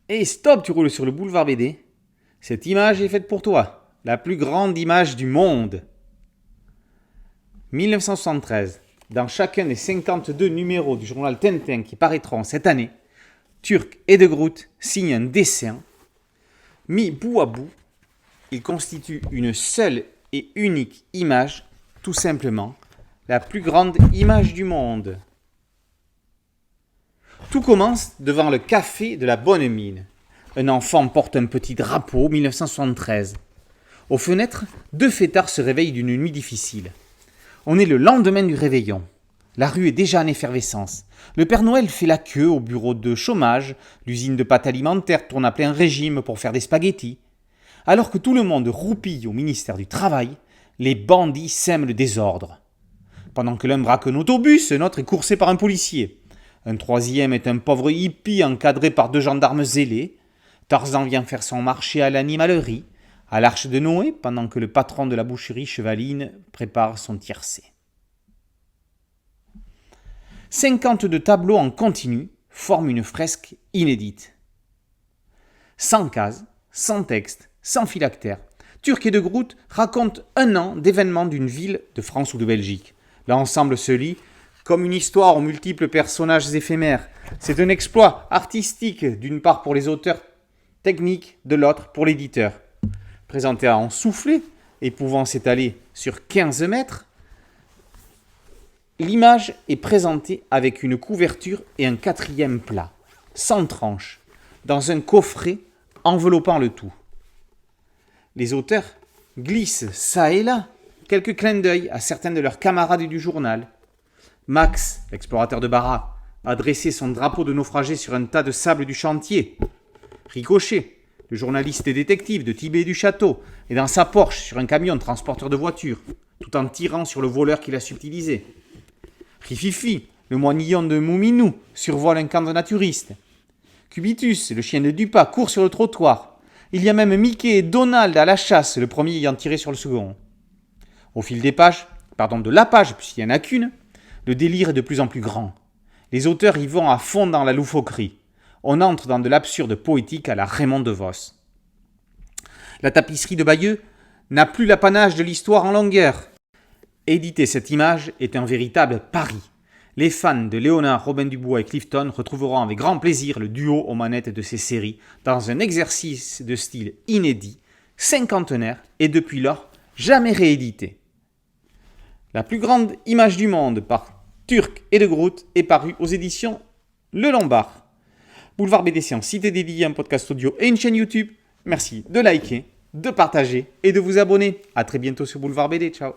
Et stop, tu roules sur le boulevard BD. Cette image est faite pour toi. La plus grande image du monde. 1973. Dans chacun des 52 numéros du journal Tintin qui paraîtront cette année, Turk et De Groot signent un dessin. Mis bout à bout, il constitue une seule et unique image, tout simplement, la plus grande image du monde. Tout commence devant le café de la Bonne Mine. Un enfant porte un petit drapeau, 1973. Aux fenêtres, deux fêtards se réveillent d'une nuit difficile. On est le lendemain du réveillon. La rue est déjà en effervescence. Le Père Noël fait la queue au bureau de chômage. L'usine de pâtes alimentaires tourne à plein régime pour faire des spaghettis. Alors que tout le monde roupille au ministère du Travail, les bandits sèment le désordre. Pendant que l'un braque un autobus, un autre est coursé par un policier. Un troisième est un pauvre hippie encadré par deux gendarmes zélés. Tarzan vient faire son marché à l'animalerie, à l'Arche de Noé, pendant que le patron de la boucherie chevaline prépare son tiercé. 52 tableaux en continu forment une fresque inédite. Sans cases, sans texte, sans phylactère, Turk et De Groot racontent un an d'événements d'une ville de France ou de Belgique. L'ensemble se lit comme une histoire aux multiples personnages éphémères. C'est un exploit artistique d'une part pour les auteurs, technique de l'autre pour l'éditeur. Présenté en soufflet et pouvant s'étaler sur 15 mètres, l'image est présentée avec une couverture et un quatrième plat, sans tranche, dans un coffret enveloppant le tout. Les auteurs glissent çà et là quelques clins d'œil à certains de leurs camarades du journal. Max, l'explorateur de Bara, a dressé son drapeau de naufragé sur un tas de sable du chantier. Ricochet, le journaliste et détective de Tibet du Château, est dans sa Porsche sur un camion transporteur de voitures, tout en tirant sur le voleur qui l'a subtilisé. Rififi, le moinillon de Mouminou, survole un camp de naturistes. Cubitus, le chien de Dupas, court sur le trottoir. Il y a même Mickey et Donald à la chasse, le premier ayant tiré sur le second. Au fil des pages, de la page, puisqu'il n'y en a qu'une, le délire est de plus en plus grand. Les auteurs y vont à fond dans la loufoquerie. On entre dans de l'absurde poétique à la Raymond DeVos. La tapisserie de Bayeux n'a plus l'apanage de l'histoire en longueur. Éditer cette image est un véritable pari. Les fans de Léonard, Robin Dubois et Clifton retrouveront avec grand plaisir le duo aux manettes de ces séries dans un exercice de style inédit, cinquantenaire et depuis lors jamais réédité. La plus grande image du monde par Turk et De Groot est parue aux éditions Le Lombard. Boulevard BD, c'est un site dédié, un podcast audio et une chaîne YouTube. Merci de liker, de partager et de vous abonner. A très bientôt sur Boulevard BD. Ciao.